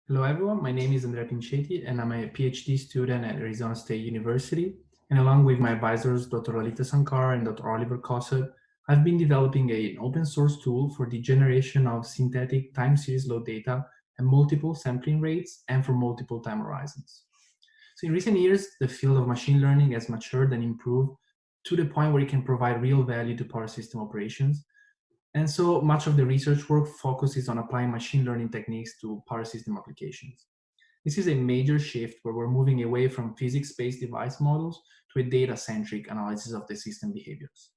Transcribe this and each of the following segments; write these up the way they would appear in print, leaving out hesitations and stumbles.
Hello everyone, my name is Andrea Pinceti and I'm a PhD student at Arizona State University. And along with my advisors, Dr. Lalita Sankar and Dr. Oliver Kosset, I've been developing an open source tool for the generation of synthetic time series load data at multiple sampling rates and for multiple time horizons. So in recent years, the field of machine learning has matured and improved to the point where it can provide real value to power system operations. And so much of the research work focuses on applying machine learning techniques to power system applications. This is a major shift where we're moving away from physics-based device models to a data-centric analysis of the system behaviors.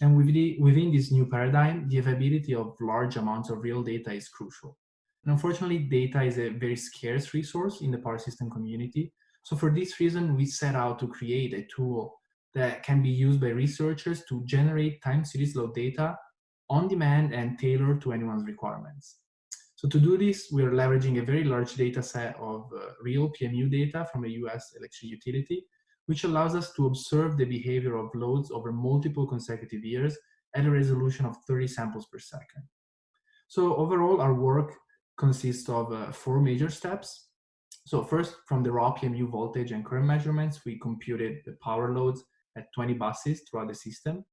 And within this new paradigm, the availability of large amounts of real data is crucial. And unfortunately, data is a very scarce resource in the power system community. So for this reason, we set out to create a tool that can be used by researchers to generate time series load data on demand and tailored to anyone's requirements. So to do this, we are leveraging a very large data set of real PMU data from a US electric utility, which allows us to observe the behavior of loads over multiple consecutive years at a resolution of 30 samples per second. So overall, our work consists of four major steps. So first, from the raw PMU voltage and current measurements, we computed the power loads at 20 buses throughout the system.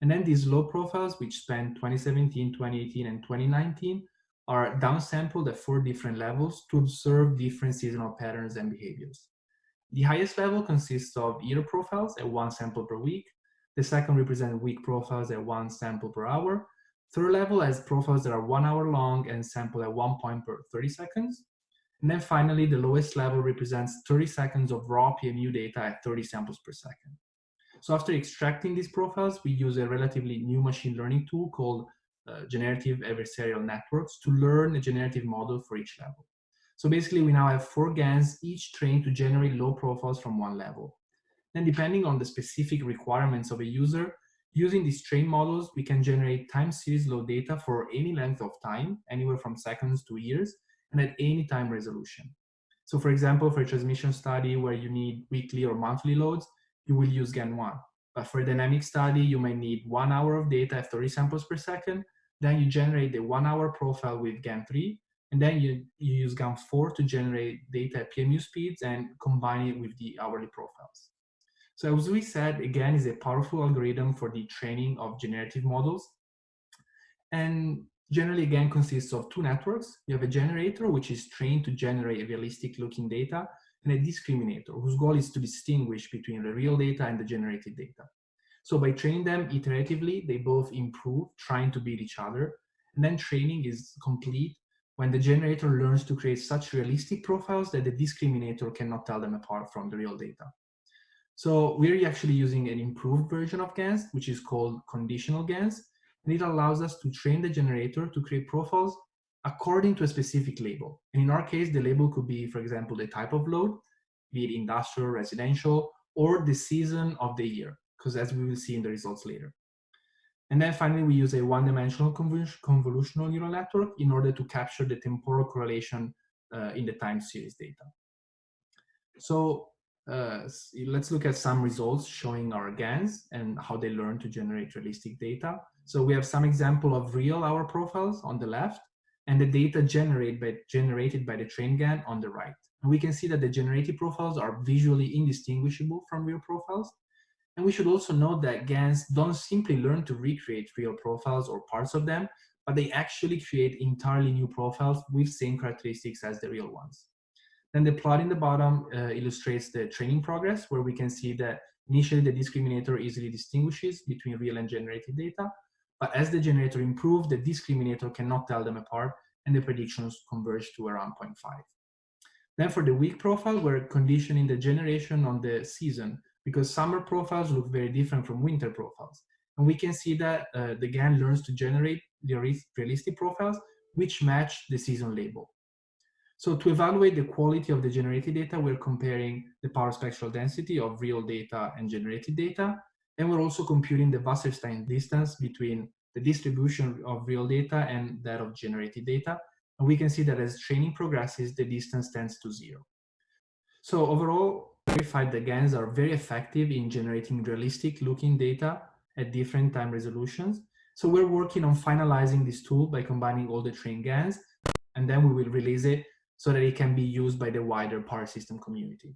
And then these load profiles, which span 2017, 2018, and 2019, are downsampled at four different levels to observe different seasonal patterns and behaviors. The highest level consists of year profiles at one sample per week. The second represents week profiles at one sample per hour. Third level has profiles that are 1 hour long and sample at 1 point per 30 seconds. And then finally, the lowest level represents 30 seconds of raw PMU data at 30 samples per second. So after extracting these profiles, we use a relatively new machine learning tool called Generative Adversarial Networks to learn a generative model for each level. So basically, we now have four GANs, each trained to generate load profiles from one level. Then depending on the specific requirements of a user, using these trained models, we can generate time series load data for any length of time, anywhere from seconds to years, and at any time resolution. So for example, for a transmission study where you need weekly or monthly loads, you will use GAN1. But for a dynamic study, you may need 1 hour of data at 30 samples per second. Then you generate the 1 hour profile with GAN3. And then you use GAN4 to generate data at PMU speeds and combine it with the hourly profiles. So as we said, GAN is a powerful algorithm for the training of generative models. And generally, GAN consists of two networks. You have a generator, which is trained to generate realistic looking data, and a discriminator, whose goal is to distinguish between the real data and the generated data. So by training them iteratively, they both improve, trying to beat each other. And then training is complete when the generator learns to create such realistic profiles that the discriminator cannot tell them apart from the real data. So we're actually using an improved version of GANs, which is called conditional GANs, and it allows us to train the generator to create profiles according to a specific label. And in our case, the label could be, for example, the type of load, be it industrial, residential, or the season of the year, because as we will see in the results later. And then finally, we use a one-dimensional convolutional neural network in order to capture the temporal correlation in the time series data. So let's look at some results showing our GANs and how they learn to generate realistic data. So we have some example of real hour profiles on the left and the data generated by the trained GAN on the right. And we can see that the generated profiles are visually indistinguishable from real profiles. And we should also note that GANs don't simply learn to recreate real profiles or parts of them, but they actually create entirely new profiles with same characteristics as the real ones. Then the plot in the bottom illustrates the training progress, where we can see that initially the discriminator easily distinguishes between real and generated data, but as the generator improves, the discriminator cannot tell them apart, and the predictions converge to around 0.5. Then for the week profile, we're conditioning the generation on the season, because summer profiles look very different from winter profiles. And we can see that the GAN learns to generate the realistic profiles, which match the season label. So to evaluate the quality of the generated data, we're comparing the power spectral density of real data and generated data. And we're also computing the Wasserstein distance between the distribution of real data and that of generated data. And we can see that as training progresses, the distance tends to 0. So overall, we verified the GANs are very effective in generating realistic looking data at different time resolutions. So we're working on finalizing this tool by combining all the trained GANs, and then we will release it so that it can be used by the wider power system community.